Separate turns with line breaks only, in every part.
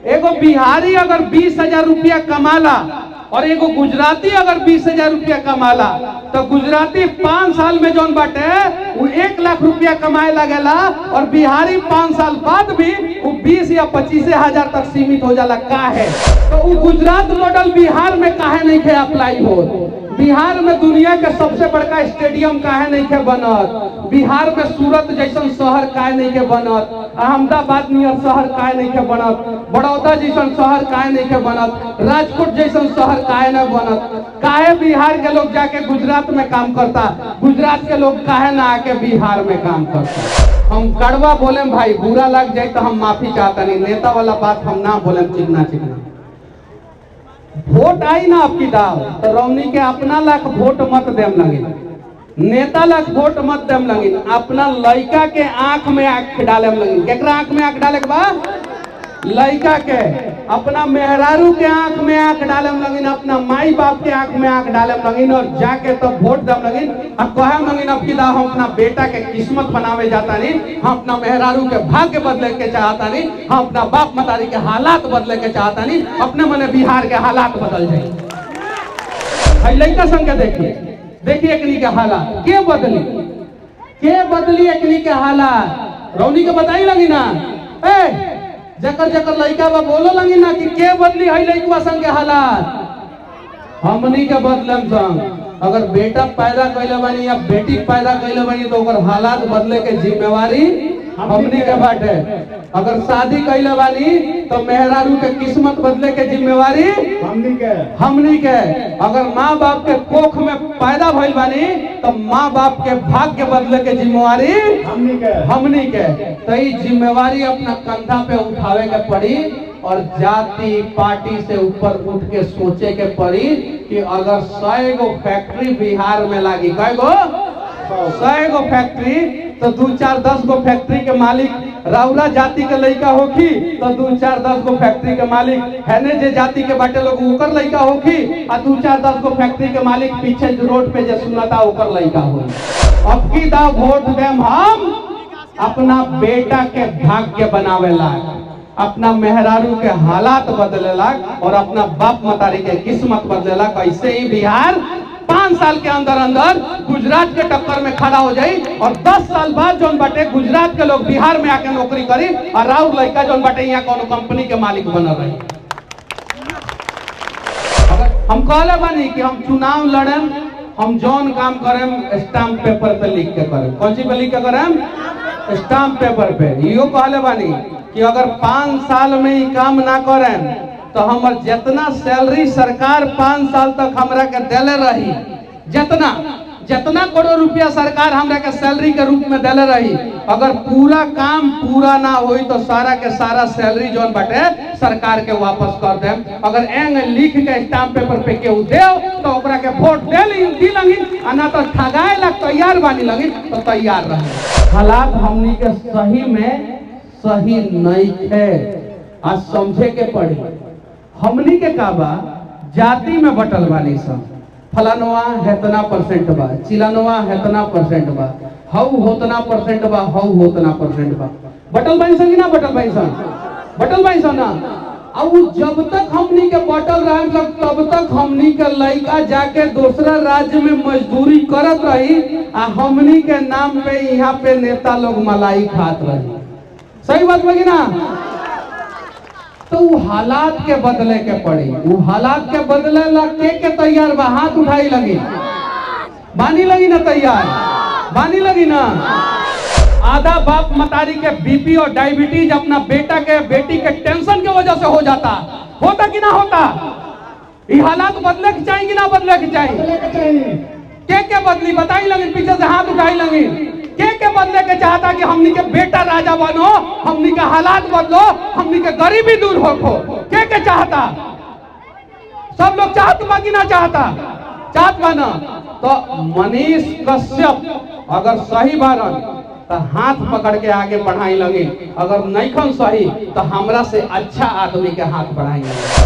एगो बिहारी अगर 20,000 रुपया कमाला और एगो गुजराती अगर 20,000 रुपया कमाला तो गुजराती 5 साल में जौन बाटे वो 1 लाख रुपया कमाए लगेला और बिहारी 5 साल बाद भी वो 20 या 25,000 तक सीमित हो जाला। का है तो वो गुजरात मॉडल बिहार में काहे नहीं खे अप्लाई हो? बिहार में दुनिया के सबसे बड़का स्टेडियम काहे नहीं के बनत? बिहार में सूरत जैसन शहर काहे नहीं के बनत? अहमदाबाद नियर शहर काहे नहीं के बनत? बड़ौदा जैसन शहर काहे नहीं के बनत? राजकोट जैसन शहर काहे नहीं बनत? काहे बिहार के लोग जाके गुजरात में काम करता, गुजरात के लोग काहे ना आके बिहार में काम करता? हम कड़वा बोले भाई, बुरा लग जाए तो हम माफी चाहता नहीं, नेता वाला बात हम ना बोले चिकना चिकना। वोट आई ना आपकी दाव तो रौनी के अपना लाख वोट मत देम लगे, नेता लाख वोट मत देम लगे, अपना लड़का के आंख में आंख डाले लगे। केकरा आंख में आंख डाले के बाद? लड़का के। अपना मेहरारू के आंख में आंख डाले लगे, अपना माई बाप के आंख में आंख डाले लगे और जाके तब वोट दम लगे और कहे लगे अब की दाव हम अपना बेटा के किस्मत बनावे जाता नहीं, हम अपना मेहरारू के भाग्य बदले के चाहता नहीं, हम अपना बाप मतारी के हालात बदले के चाहता नहीं, अपने मने बिहार के हालात बदल जाए। लड़का संग के देखिए एकनी के हालात के बदली एकनी के हालात रौनी के बताई लगी ना। जकर जकर लड़का बा बोलो लगी ना कि के बदली है लड़का संग के हालात। हमनी के बदलम संग अगर बेटा पैदा कैले बानी या बेटी पैदा कैले बानी तो ओकर हालात बदले के जिम्मेवारी हमनी के बाटे। अगर शादी कैले बानी तो मेहरारू के किस्मत बदले के जिम्मेवारी हमनी के। अगर माँ बाप के कोख में पैदा भइल बानी तो माँ बाप के भाग्य बदले के जिम्मेवारी हमनी के। तो ये जिम्मेवारी अपना कंधा पे उठावे के पड़ी और जाति पार्टी से ऊपर उठ के सोचे के पड़ी कि अगर 100 गो फैक्ट्री बिहार में लागी, कई गो 100 गो फैक्ट्री तो 2-4-10 गो फैक्ट्री के मालिक राउला जाति के लड़का होखी तो 2-4-10 गो फैक्ट्री के मालिक हैने जे जाति के बाटे लोग ओकर लड़का होखी और 2-4-10 गो फैक्ट्री के मालिक पीछे रोड पे जे सुनता ओकर लड़का हो। अब की दा वोट देम हम अपना बेटा के भाग्य बनावे लाग, अपना मेहरारू के हालात बदले लाग और अपना बाप मतारी के किस्मत बदले लाग। ऐसे ही बिहार 5 साल के अंदर अंदर गुजरात के टक्कर में खड़ा हो जाई और 10 साल बाद जोन बाटे गुजरात के लोग बिहार में आके नौकरी करी और राउर लड़का जोन बाटे यहाँ कोनो कंपनी के मालिक बनल रही। हम कहले बानी कि हम चुनाव लड़ेम, हम जौन काम करेम स्टाम्प पेपर पे लिख के करेम। कौन सी पे लिख के करेम? स्टाम्प पेपर पे। यो कहले बानी कि अगर 5 साल में ही काम ना करें तो हमर जितना सैलरी सरकार 5 साल तक हमरा के देले रही, जितना करोड़ रुपया सरकार हमरा के सैलरी के रूप में देले रही, अगर पूरा काम पूरा ना होई तो सारा के सारा सैलरी जोन बाटे सरकार के वापस कर देम। अगर एंग लिख के स्टाम्प पेपर पे केहू देव तो ओकरा के वोट दी लगी, ना तो ठगाए ला तैयार बानी लगी तो तैयार रहे। हालात हमनी के सही में सही नहीं है, आज समझे के पड़ी। हमनी के का बा जाति में बटल बानी सब, फलानवा हेतना परसेंट बा, चिलानवा हेतना परसेंट बा, हऊ होतना परसेंट बा, हऊ होतना परसेंट बा। बटल बानी सन कि ना बटल बानी सन? बटल बानी सन ना। अब जब तक हमनी के बटल रहे तब तक हमनी के लड़का जाके दूसरा राज्य में मजदूरी करत रही आ हमनी के नाम पे यहाँ पे नेता लोग मलाई खात रही। सही बात लगी ना? तो वो हालात के बदले के पड़ी, वो हालात के बदले ला के तैयार बा? हाथ उठाई लगी, बानी लगी ना तैयार, बानी लगी ना। आधा बाप मतारी के बीपी और डायबिटीज अपना बेटा के बेटी के टेंशन की वजह से हो जाता, होता कि ना होता? ये हालात बदले के चाहिए कि ना बदले के चाहिए? के बदली बताई लगी, पीछे से हाथ उठाई लगी। के बदले के चाहता कि हमनी के बेटा राजा बनो, हमनी के हालात बदलो, हमनी के गरीबी दूर हो। के चाहता? सब लोग चाहत बा कि ना चाहता? चाहत बा ना। तो मनीष कश्यप अगर सही बारन तो हाथ पकड़ के आगे बढ़ाई लगे, अगर नहीं सही तो हमरा से अच्छा आदमी के हाथ बढ़ाई।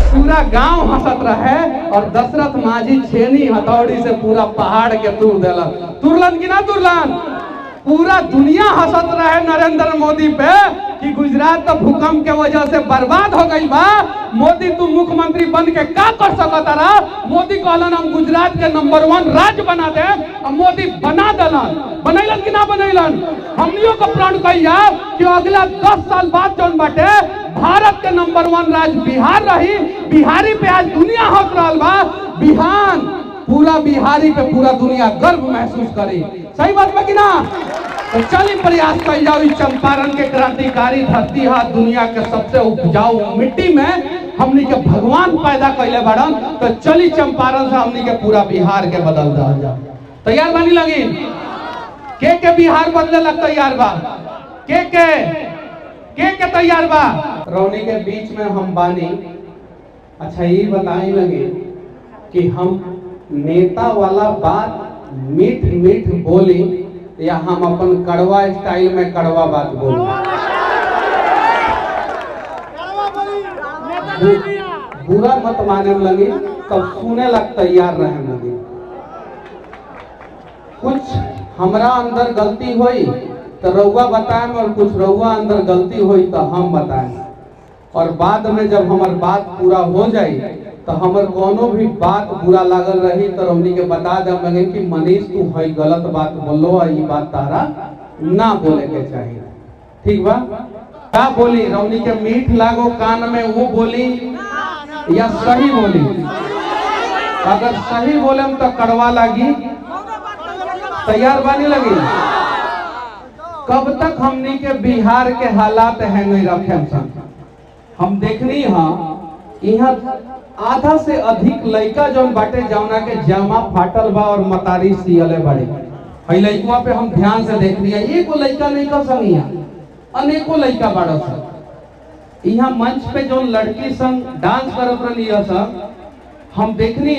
पूरा गांव हंसत रहे और दशरथ माझी छेनी हथौड़ी से पूरा पहाड़ के तूर देलन। तुरलन कि ना तुरलन? पूरा दुनिया हंसत रहे नरेंद्र मोदी पे कि गुजरात तो भूकंप के वजह से बर्बाद हो गई बा, मोदी तू मुख्यमंत्री बन के का कर सकता रहा। मोदी कहलन हम गुजरात के नंबर 1 राज्य बना दे, और मोदी बना दलन। बनैलन कि ना बनैलन? हमनियों को प्रण कहिया कि अगला 10 साल बाद जौन बाटे भारत के नंबर 1 राज्य बिहार रही। बिहारी पे आज दुनिया हंस रहा बा। बिहार पूरा बिहारी पे पूरा दुनिया गर्व महसूस करी। सही बात है कि ना? तो चलिए प्रयास कर जाओ। चंपारण के क्रांतिकारी धरती है, दुनिया के सबसे उपजाऊ मिट्टी में हमनी के भगवान पैदा कैले बड़न। तो चली चंपारण से हमनी के पूरा बिहार के बदल दल जाओ। तैयार बानी लगी? के बिहार बदले लग तैयार बा? के तैयार बा? रौनी के बीच में हम बानी। अच्छा ये बताए लगे कि हम नेता वाला बात मीठ मीठ बोली या हम अपन कड़वा स्टाइल में कड़वा बात बोली? बुरा मत माने लगी, तब सुने लग तैयार रहे लगी। कुछ हमरा अंदर गलती हुई तो रउआ बताएं, और कुछ रउआ अंदर गलती हुई तो हम बताएं। और बाद में जब हमार बात पूरा हो जाई तो हमार कोनो भी बात बुरा लागल रही तो हमनी के बता दे लगे कि मनीष तू है गलत बात बोलो, और ये बात तारा ना बोले के चाहिए। ठीक बा? क्या बोली? रौनी के मीठ लागो कान में वो बोली या सही बोली? अगर सही बोले तो कड़वा लगी। तैयार बानी लगी? कब तक हमनी के बिहार के हालात है नहीं रखे? हम देखनी यहाँ आधा से अधिक लड़का जौन बाटे जौना के जामा फाटल बा और मतारी सियले बड़े। हई लड़कुआ पे हम ध्यान से देख लिया, एको लड़का नहीं कर संग, अनेकों लड़का बड़ा सन। यहाँ मंच पे जो लड़की संग डांस करत रही सन, हम देखनी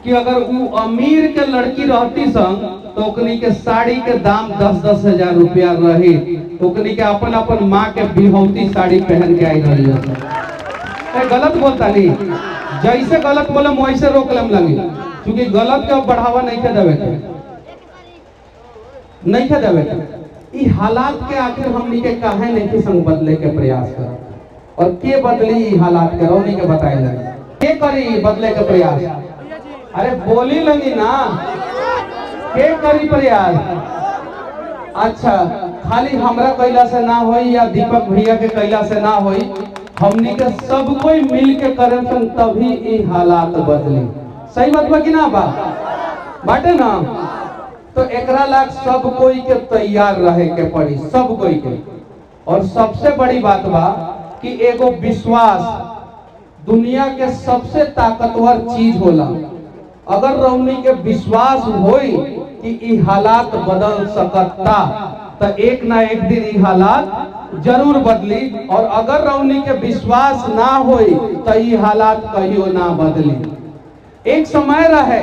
कि अगर वो अमीर के लड़की रहती संग तो ओकनी के साड़ी के दाम 10-10 हजार रुपया रही। ओकनी के अपन अपन माँ के बिहौती साड़ी पहन के आई रही है। गलत बोलता नहीं, जैसे गलत बोले वैसे रोक लेम लगी, क्योंकि गलत के बढ़ावा नहीं के देवे के, नहीं के देवे के। ई हालात के आखिर हमनी के काहे नहीं के संग बदले के प्रयास कर, और के बदली ई हालात के रौनी के बताए लगे के करी बदले के प्रयास? अरे बोली लगी ना, के करी प्रयास? अच्छा, खाली हमरा कैला से ना होई या दीपक भैया के कैला से ना होई, हमनी के सब कोई मिल के करे तभी ई हालात बदली। सही बात बा कि ना बा? बाटे ना? तो एकरा लाग सब कोई के तैयार रहे के पड़ी, सब कोई के। और सबसे बड़ी बात बा कि एगो विश्वास दुनिया के सबसे ताकतवर चीज होला। अगर रौनी के विश्वास होई कि ई हालात बदल सकता तो एक ना एक दिन ई हालात जरूर बदली, और अगर रौनी के विश्वास ना होई तो ई हालात कहियो ना बदली। एक समय रहे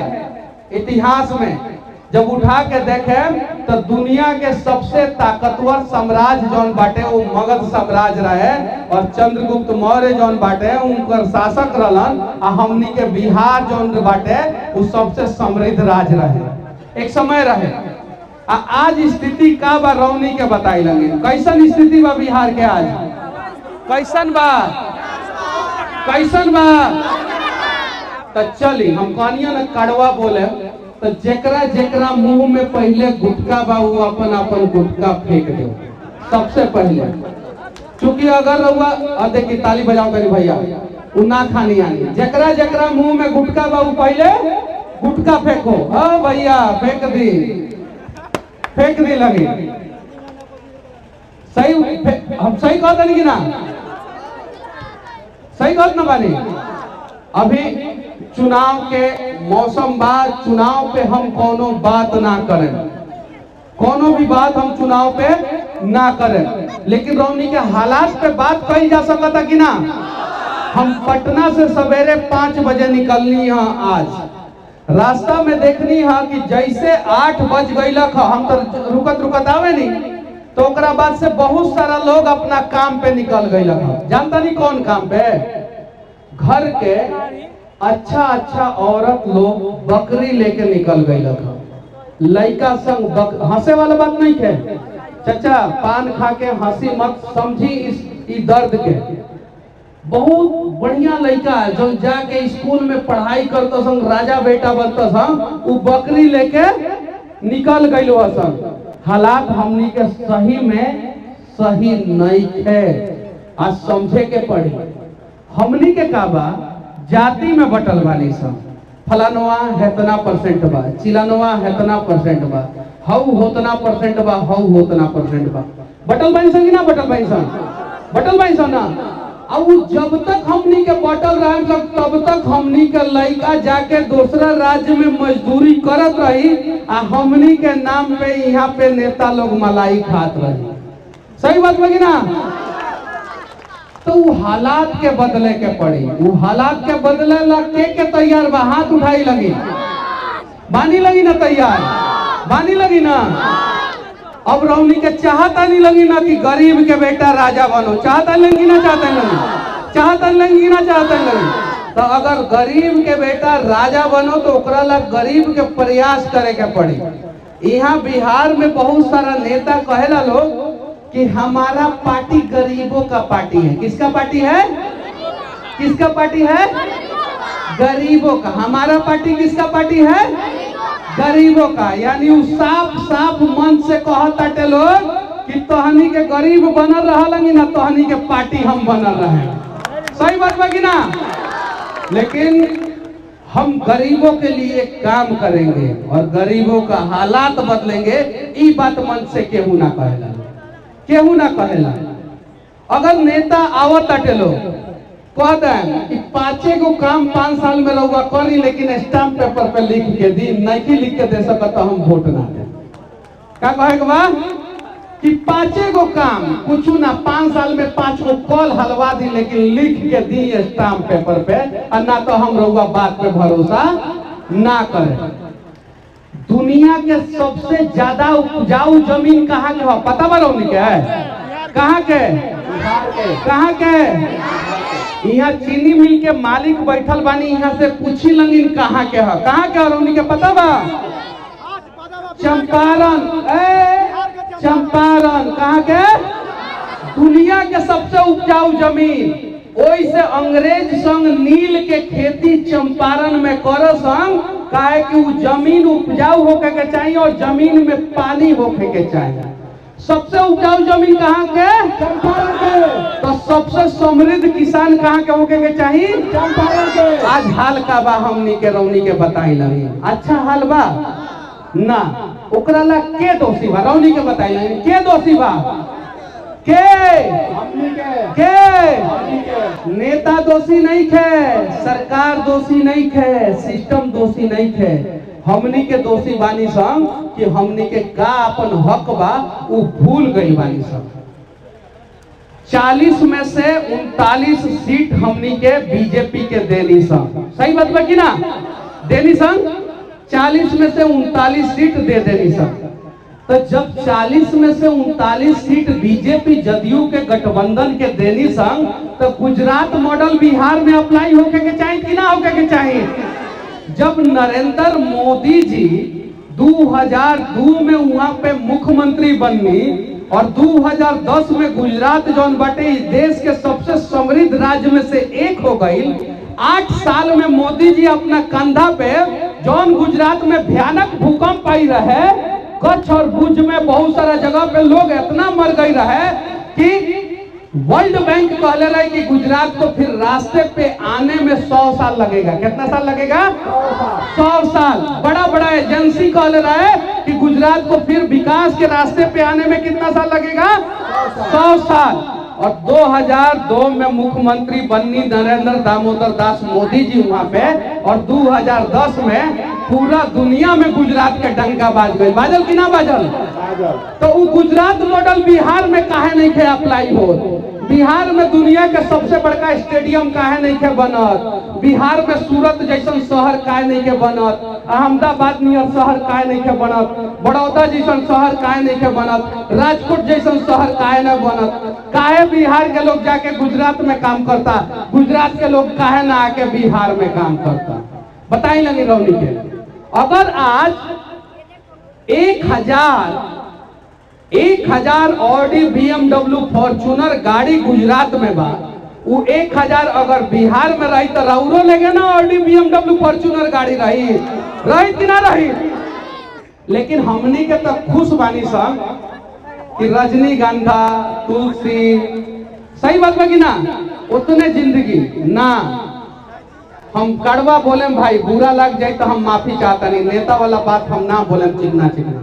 इतिहास में जब उठा के देखे तो दुनिया के सबसे ताकतवर साम्राज्य जौन बाटे वो मगध साम्राज्य रहे, और चंद्रगुप्त मौर्य जौन बाटे उनकर शासक रहलन, आ हमनी के बिहार जौन बाटे वो सबसे समृद्ध राज्य रहे। एक समय रहे। आज स्थिति का बा रौनी के बताई लगे, कैसन स्थिति बा बिहार के आज? कैसन बा? कैसन बा? तो चली हम कहानियां न कड़वा बोले तो जेकरा जेकरा मुंह में पहले गुटका बा वो अपन अपन गुटका फेंक दो सबसे पहले। क्योंकि अगर रउआ देखिए ताली बजाओ करी भैया, वो ना खानी आनी। जेकरा जेकरा मुंह में गुटका बा वो पहले गुटका फेंको। हाँ भैया फेंक दी, फेंक दी लगी। सही हम सही कहते नहीं कि ना? सही कहते ना बानी? अभी चुनाव के मौसम बाद चुनाव पे हम कोनो बात ना करें, कोनो भी बात हम चुनाव पे ना करें, लेकिन रौनी के हालात पे बात कही जा सकता कि ना? हम पटना से सवेरे 5 बजे निकलनी है। आज रास्ता में देखनी है कि जैसे 8 बज गईलक, हम तो रुकत रुकत आवे नहीं, तो ओकरा बाद से बहुत सारा लोग अपना काम पे निकल गईलक। जानता नहीं कौन काम पे? घर के अच्छा अच्छा औरत लोग बकरी लेके निकल गईलक। लड़का संग हंसे वाला बात नहीं है चाचा, पान खा के हंसी मत, समझी इस दर्द के। बहुत बढ़िया लड़का है जो जाके स्कूल में पढ़ाई करता संग राजा बेटा बनता संग, वो बकरी लेके निकल गई संग। हालात हमनी के सही में सही नहीं है, आज समझे के पड़ी। हमनी के काबा जाति में बटल वाली सब, फलानवा हेतना परसेंट बा, चिलानवा हेतना परसेंट बा, हऊ होतना परसेंट बा, हऊ होतना परसेंट बा। बटल बाई सन कि ना बटल बाई सन? बटल बाई सन ना। अब जब तक हमनी के बटल रहे तब तक हमनी के लड़का जाके दूसरा राज्य में मजदूरी करत रही, आ हमनी के नाम पे यहाँ पे नेता लोग मलाई खात रही। सही बात बा कि ना? तो वो हालात के बदले के पड़ी, वो हालात के बदले ला के तैयार बा? हाथ उठाई लगी, बानी लगी ना तैयार, बानी लगी ना। अब रौनी के चाहता नहीं लगी ना कि गरीब के बेटा राजा बनो, चाहता लगी ना, चाहता लगी, चाहता लगी ना, चाहता लगी। तो अगर गरीब के बेटा राजा बनो तो ओकरा ला गरीब के प्रयास करे के पड़ी। यहाँ बिहार में बहुत सारा नेता कहेला लोग कि हमारा पार्टी गरीबों का पार्टी है। किसका पार्टी है? किसका पार्टी है? गरीबों का। हमारा पार्टी किसका पार्टी है? गरीबों का। यानी साफ साफ मन से कहता लोग कि तोहनी के गरीब बनल रही ना, तोहनी के पार्टी हम बनल रहे। सही बात बा कि ना? लेकिन हम गरीबों के लिए काम करेंगे और गरीबों का हालात बदलेंगे, ये बात मन से केहू ना कहेला, केहू ना कहेला। अगर नेता आवत अटे लोग कह दें कि 5 गो काम 5 साल में रहुआ करी, लेकिन स्टाम्प पेपर पे लिख के दी, नहीं लिख के दे सकता हम वोट ना दे। क्या कहे के बा कि 5 गो काम कुछ ना 5 साल में 5 गो कॉल हलवा दी, लेकिन लिख के दी स्टाम्प पेपर पे, और ना तो हम रहुआ बात पे भरोसा ना करें। दुनिया के सबसे ज्यादा उपजाऊ जमीन कहाँ के है पता बा रौनी के? कहाँ के? कहाँ के? यहाँ चीनी मिल के मालिक बैठल बानी, यहाँ से पूछी लंगिन कहाँ के है? कहाँ के रौनी के पता बा? चंपारण। चंपारण कहाँ के? दुनिया के सबसे उपजाऊ जमीन। ओई से अंग्रेज संग नील के खेती चंपारण में करो संग, काहे कि वो जमीन उपजाऊ होके के चाहिए और जमीन में पानी होके के चाहिए। सबसे उपजाऊ जमीन कहाँ के? चंपारण के। तो सबसे समृद्ध किसान कहाँ के होके के चाहिए? चंपारण के। आज हाल का बा हमनी के रौनी के बताई लगी। अच्छा हाल बा ना, ओकरा ला के दोषी बा? रौनी के बताई लगी के दोषी बा? के? नेता दोषी नहीं थे, सरकार दोषी नहीं थे, सिस्टम दोषी नहीं थे। हमनी के दोषी बानी संग कि हमनी के का अपन हक बा वो भूल गई बानी संग। 40 में से 39 सीट हमनी के बीजेपी के देनी संग। सही बात बा कि ना? देनी संग 40 में से 39 सीट दे देनी संग। तो जब 40 में से 39 सीट बीजेपी जदयू के गठबंधन के देनी संग, तो गुजरात मॉडल बिहार में अप्लाई होके के चाहिए कि ना होके के चाहिए? जब नरेंद्र मोदी जी 2002 में वहां पे मुख्यमंत्री बननी और 2010 में गुजरात जौन बाटे इस देश के सबसे समृद्ध राज्य में से एक हो गई। 8 साल में मोदी जी अपना कंधा पे जौन गुजरात में भयानक भूकंप आई रहे, कच्छ और भुज में बहुत सारा जगह पे लोग इतना मर गई रहे कि वर्ल्ड बैंक कहले रहे कि गुजरात को फिर रास्ते पे आने में 100 साल लगेगा। कितना साल लगेगा? 100 साल। बड़ा बड़ा एजेंसी कहले रहे कि गुजरात को फिर विकास के रास्ते पे आने में कितना साल लगेगा? 100 साल। और 2002 में मुख्यमंत्री बनी नरेंद्र दामोदर दास मोदी जी वहां पे, और 2010 में पूरा दुनिया में गुजरात के डंका बाज गई। बाजल कि ना बाजल? तो वो गुजरात मॉडल बिहार में काहे नहीं खे अप्लाई हो? बिहार में दुनिया के सबसे बड़का स्टेडियम काहे नहीं के बनत? बिहार में सूरत जैसन शहर काहे नहीं के बनत? अहमदाबाद नियर शहर काहे नहीं के बनत? बड़ौदा जैसन शहर काहे नहीं के बनत? राजकोट जैसन शहर काहे नहीं बनत? काहे बिहार के लोग जाके गुजरात में काम करता, गुजरात के लोग काहे ना आके बिहार में काम करता? बताई लगी रौनी के। अगर आज 1000 ऑडी BMW फॉर्च्यूनर गाड़ी गुजरात में बा, वो 1000 अगर बिहार में रही तो राउरो लेगे ना ऑडी BMW फॉर्च्यूनर गाड़ी रही कि ना रही। लेकिन हमनी के तो खुश बानी सब कि रजनीगंधा, तुलसी, सही बात बा कि ना, उतने जिंदगी ना। हम कड़वा बोले भाई, बुरा लग जाए तो हम माफी चाहता नहीं, नेता वाला बात हम ना बोले चिकना चिकना।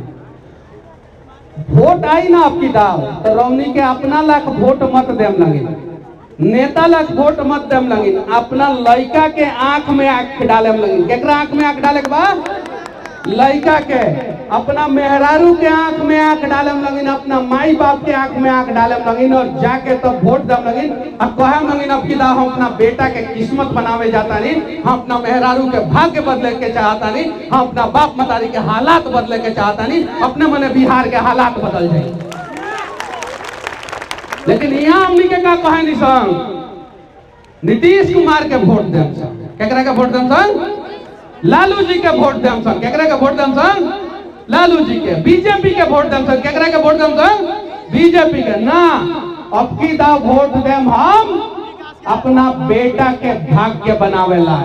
वोट आई ना आपकी दाव तो रौनी के अपना लाख वोट मत देम लगे, नेता लाख वोट मत देम लगे, अपना लड़का के आंख में आंख डाले लगे। केकरा आंख में आंख डाले के बा? लड़का के। अपना मेहरारू के आंख में आंख डाले लगिन, अपना माई बाप के आंख में आंख डाले लगिन और जाके तब वोट दम लगिन और कहे लगिन अब की हम अपना बेटा के किस्मत बनावे जाता नहीं, हम अपना मेहरारू के भाग्य बदले के चाहता नहीं, हम अपना बाप मतारी के हालात बदले के चाहता नहीं, अपने मने बिहार के हालात बदल जाए। लेकिन यहाँ हमनी के का कहे नहीं संग, नीतीश कुमार के वोट देम संग। केकरा के वोट देम संग? लालू जी के वोट देम संग। केकरा के वोट देम संग? लालू जी के। बीजेपी के वोट देम संग। केकरा के वोट देम संग? बीजेपी के ना। अब की दाव वोट देम हम अपना बेटा के भाग्य बनावेला,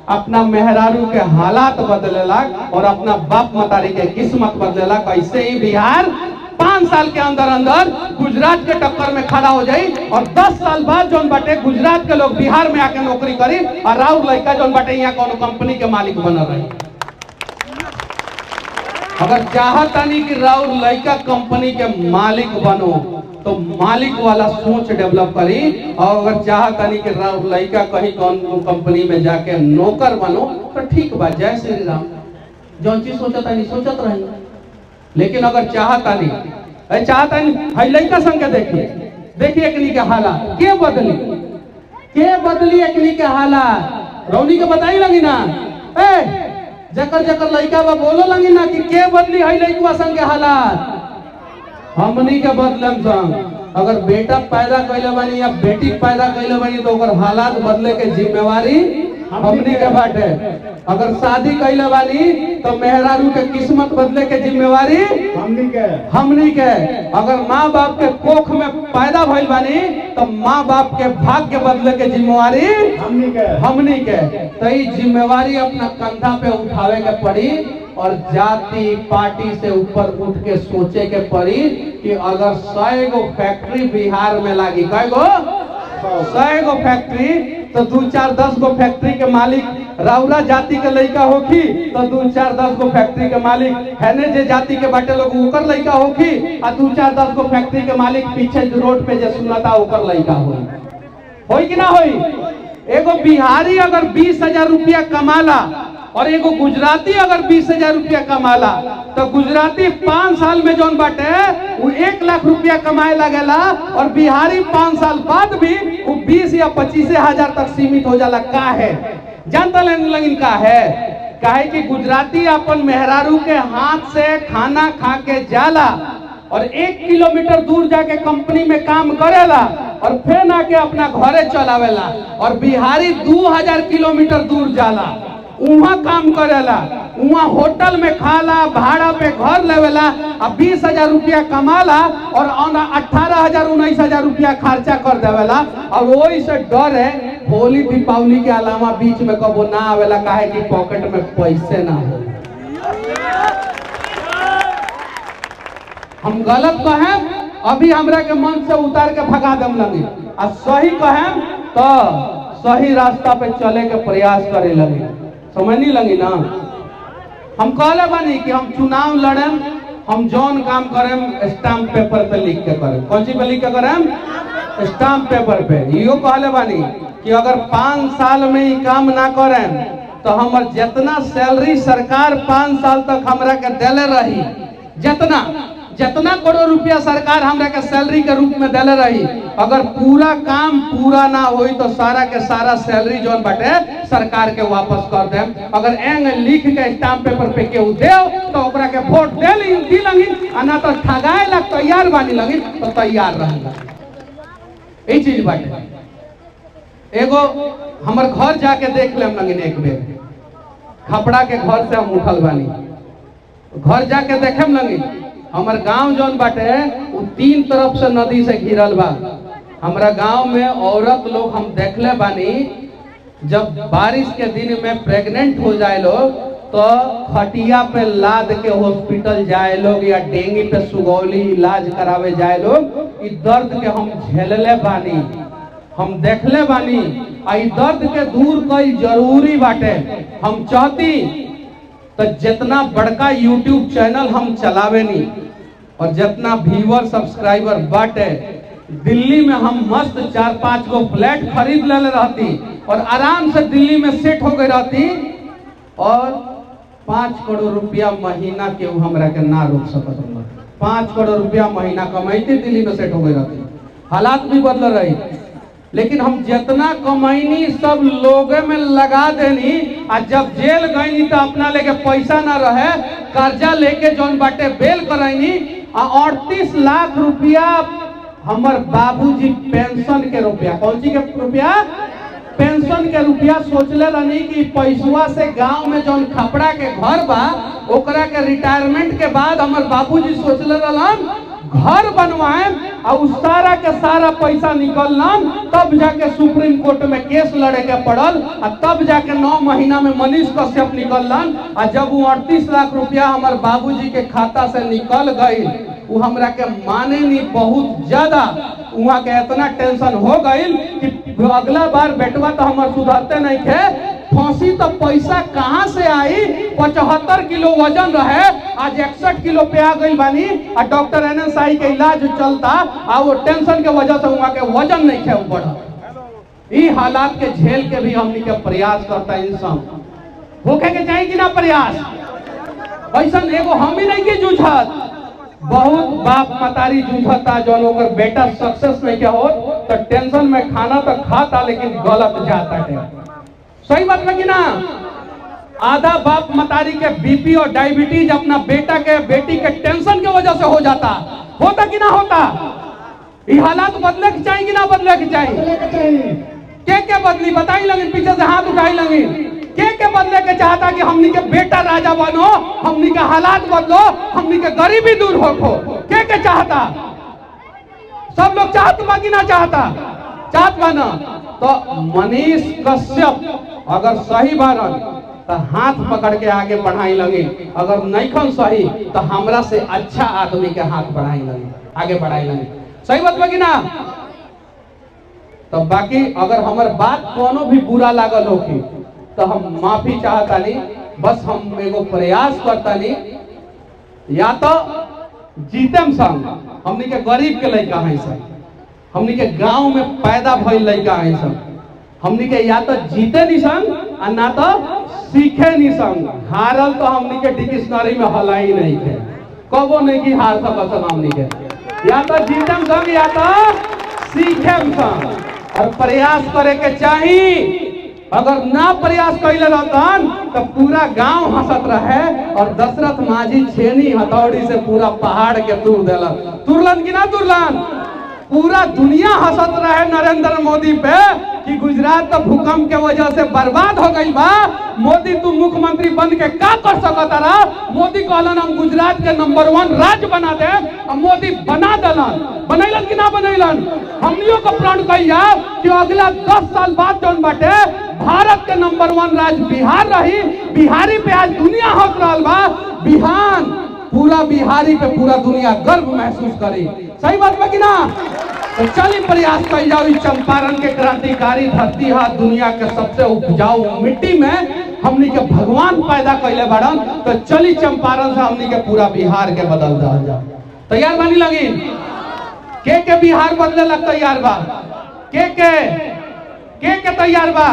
अपना मेहरारू के हालात बदलेला और अपना बाप मतारी के किस्मत बदलेला। कैसे ही बिहार 5 साल के अंदर अंदर गुजरात के टक्कर में खड़ा हो जाई और 10 साल बाद जोन बाटे गुजरात के लोग बिहार में आके नौकरी करी और राउर लड़का जोन बाटे यहाँ कोनो कंपनी के मालिक बन रही। अगर चाहतानी कि राउर लड़का कंपनी के मालिक बनो तो मालिक वाला सोच डेवलप करी, और अगर चाहतानी कि राउर लड़का कहीं कौन कंपनी में जाके नौकर बनो तो ठीक बा, जय श्री राम। जौन चीज सोचता नहीं सोचत रही। लेकिन अगर चाहता नहीं है लड़का संग के देखिए एकनी के हालात के बदली एकनी के हालात रौनी के बताई लगी ना। जकर लड़का बा बोलो लगी ना कि के बदली है लड़का संग के हालात। हमनी के बदलम संग। अगर बेटा पैदा कैले बानी या बेटी पैदा कैले बानी तो ओकर हालात बदले के जिम्मेवारी हमनी के बाटे। अगर शादी कैले बानी तो मेहरारू के किस्मत बदले के जिम्मेवारी हमनी के। अगर माँ बाप के कोख में पैदा भइल बानी तो माँ बाप के भाग्य बदले के जिम्मेवारी हमनी के। तो ये जिम्मेवारी अपना कंधा पे उठावे के पड़ी और जाति पार्टी से ऊपर उठ के सोचे के पड़ी कि अगर 100 गो फैक्ट्री बिहार में लागी, कई गो 100 गो फैक्ट्री, तो 2-4-10 गो फैक्ट्री के मालिक राउरा जाति के लड़का होखी तो 2-4-10 गो फैक्ट्री के मालिक हैने जे जाति के बाटे लोग ओकर लड़का होखी और 2-4-10 गो फैक्ट्री के मालिक पीछे रोड पे जे सुनता ओकर लड़का होई कि ना होई। एगो बिहारी अगर 20,000 रुपया कमाला और एगो गुजराती अगर 20,000 रुपया कमाला तो गुजराती 5 साल में जोन बाटे वो 1 लाख रुपया कमाए लगेला और बिहारी 5 साल बाद भी वो 20 या 25,000 तक सीमित हो जाला। का है जानता लेकिन का है कि गुजराती अपन मेहरारू के हाथ से खाना खा के जाला और 1 किलोमीटर दूर जाके कंपनी में काम करेला और फिर आके अपना घरे चलावेला, और बिहारी 2000 किलोमीटर दूर जाला वहाँ काम करेला, वहाँ होटल में खाला, भाड़ा पे घर लेवेला, अब 20,000 रुपया कमाला और 18,000-19,000 रुपया खर्चा कर देवेला। और वही से डर है होली दीपावली के अलावा बीच में कबो ना आवेला, काहे कि पॉकेट में पैसे ना हो। हम गलत कहें अभी हमरा के मन से उतार के भगा दम लगे, और सही कहें तो सही रास्ता पे चले के प्रयास करे लगे। समझ नहीं लगी ना। हम कहले बानी कि हम चुनाव लड़ेम, हम जौन काम करेम स्टाम्प पेपर पे लिख के करेम। कौन सी पे लिख के करेम? स्टाम्प पेपर पे। यो कहले बानी कि अगर 5 साल में ही काम ना करें तो हमर जितना सैलरी सरकार 5 साल तक हमरा के देले रही, जितना करोड़ रुपया सरकार हमरा के सैलरी के रूप में देले रही, अगर पूरा काम पूरा ना होई तो सारा के सारा सैलरी जोन बाटे सरकार के वापस कर देम। अगर एंग लिख के स्टाम्प पेपर पे केहू देव तो ओकरा के वोट दे लगी, ना तो ठगाए ला तैयार बानी लगी तो तैयार रहेगा। यही चीज बाटे। एगो हमर घर जाके देख लेम लगी एक बेर, खपड़ा के घर से हम उठल बानी, घर जाके देखे लगी हमार गांव जौन बाटे वो 3 तरफ से नदी से घिरल बा। हमारा गांव में औरत लोग हम देखले बानी जब बारिश के दिन में प्रेग्नेंट हो जाए लोग तो खटिया पे लाद के हॉस्पिटल जाए लोग या डेंगू पे सुगौली इलाज करावे जाए लोग। इस दर्द के हम झेलले बानी, हम देखले बानी। आई दर्द के दूर कई जरूरी बाटे। हम चाहती तो जितना बड़का यूट्यूब चैनल हम चलावे नहीं और जितना व्यूअर सब्सक्राइबर बाटे, दिल्ली में हम मस्त 4-5 गो फ्लैट खरीद ले रहती और आराम से दिल्ली में सेट हो गई रहती और 5 करोड़ रुपया महीना के हमरा के ना रोक सकत। 5 करोड़ रुपया महीना कमाईती दिल्ली में सेट हो गई रहती। हालात भी बदल रही, लेकिन हम जितना कमाईनी सब लोगे में लगा देनी। आ जब जेल गईनी तो अपना लेके पैसा ना रहे, कर्जा लेके जौन बाटे बेल करैनी। 38 लाख रुपया हमर बाबूजी पेंशन के रुपया, कौन सी के रुपया? पेंशन के रुपया सोचले रहनी कि पैसवा से गांव में जौन खपड़ा के घर बा ओकरा के रिटायरमेंट के बाद हमर बाबूजी सोचले रहलन घर बनवाए और सारा के सारा पैसा निकललन। तब जाके सुप्रीम कोर्ट में केस लड़े के पड़ल और तब जाके 9 महीना में मनीष कश्यप निकलन। और जब वो 38 लाख रुपया हमारे बाबूजी के खाता से निकल गई, वो हमरा के माने नहीं बहुत ज्यादा। वहाँ के इतना टेंशन हो गई कि अगला बार बेटवा तो हमारे सुधरते नहीं थे। फांसी तो पैसा कहाँ से आई? 75 किलो वजन रहे, आज 61 किलो पे आ गई बानी। और डॉक्टर NSI के इलाज चलता और वो टेंशन के वजह से वहाँ के वजन नहीं थे बढ़ा। ये हालात के झेल के भी हमने के प्रयास करता इंसान होके के चाहिए कि ना प्रयास। ऐसा एगो हम ही नहीं के जूझत, बहुत बाप मतारी जूझता जो ओकर बेटा सक्सेस नहीं के हो तो टेंशन में खाना तो खाता लेकिन गलत जाता है। सही बात है कि ना? आधा बाप मतारी के बीपी और डायबिटीज अपना बेटा के बेटी के टेंशन के वजह से हो जाता। होता कि ना होता? ये हालात बदले के चाहिए कि ना बदले के चाहिए? के बदली बताई लगी, पीछे से हाथ उठाई लगी। के बदले के चाहता कि हमनी के बेटा राजा बनो, हमनी के हालात बदलो, हमनी के गरीबी दूर हो। के चाहता? सब लोग चाहत बा कि ना चाहता? चाहत बा ना? तो मनीष कश्यप अगर सही बारन तो हाथ पकड़ के आगे बढ़ाई लगे, अगर नहीं सही तो हमरा से अच्छा आदमी के हाथ बढ़ाई लगे, आगे बढ़ाई लगे। सही बात बा कि ना? तो बाकी अगर हमार बात कोनो भी बुरा लागल होगी तो हम माफी चाहता नहीं। बस हम एगो प्रयास करता नहीं, या तो जीतम संग हमनी के गरीब के लड़का है सब, हमनी के गांव में पैदा भइल लड़का है सब, हमनी के या तो जीते नहीं संग और ना तो सीखे नहीं संग। हारल तो हमनी के डिक्शनरी में हला ही नहीं थे, कबो नहीं की हार सकत हमनी के। या तो जीतम संग या तो सीखेम संग, और प्रयास करे के चाहिए। अगर ना प्रयास कैले रहतन तो पूरा गांव हंसत रहे और दशरथ माझी छेनी हथौड़ी से पूरा पहाड़ के तोड़ देलन। तुरलन कि ना तुरलन? पूरा दुनिया हंसत रहे नरेंद्र मोदी पे कि गुजरात तो भूकंप के वजह से बर्बाद हो गई बा, मोदी तू मुख्यमंत्री बन के का कर सकता रहा? मोदी कहलन हम गुजरात के नंबर 1 राज्य बना दे, और मोदी बना दलन। बनैलन कि ना बनैलन? हमनियों को प्रण कहिया कि अगला 10 साल बाद जौन बाटे भारत के नंबर 1 राज्य बिहार रही। बिहारी पे आज दुनिया हंस रहा बा। बिहार पूरा बिहारी पे पूरा दुनिया गर्व महसूस करी। सही बात बा कि ना? तो चलिए प्रयास कर जाओ। चंपारण के क्रांतिकारी धरती है, दुनिया के सबसे उपजाऊ मिट्टी में हमनी के भगवान पैदा कैले बड़न। तो चली चंपारण से हमनी के पूरा बिहार के बदल दिया जाओ। तैयार बनी लगी? के बिहार बदले लग तैयार बा? के तैयार बा?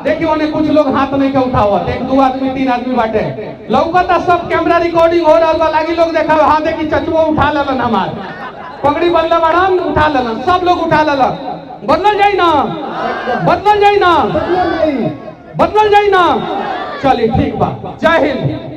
देखिए उन्हें कुछ लोग हाथ नहीं के उठावत, 1-2 आदमी 3 आदमी बाटे लौकता। सब कैमरा रिकॉर्डिंग हो रहा बा, लागी लोग देखा हाँ देखी चचुओ उठा लेलन, हमार पगड़ी बदले बड़न उठा लेलन, सब लोग उठा लेलन। बदल जाई ना? बदल जाई ना? बदल जाई ना? चलिए ठीक बा। जय हिंद।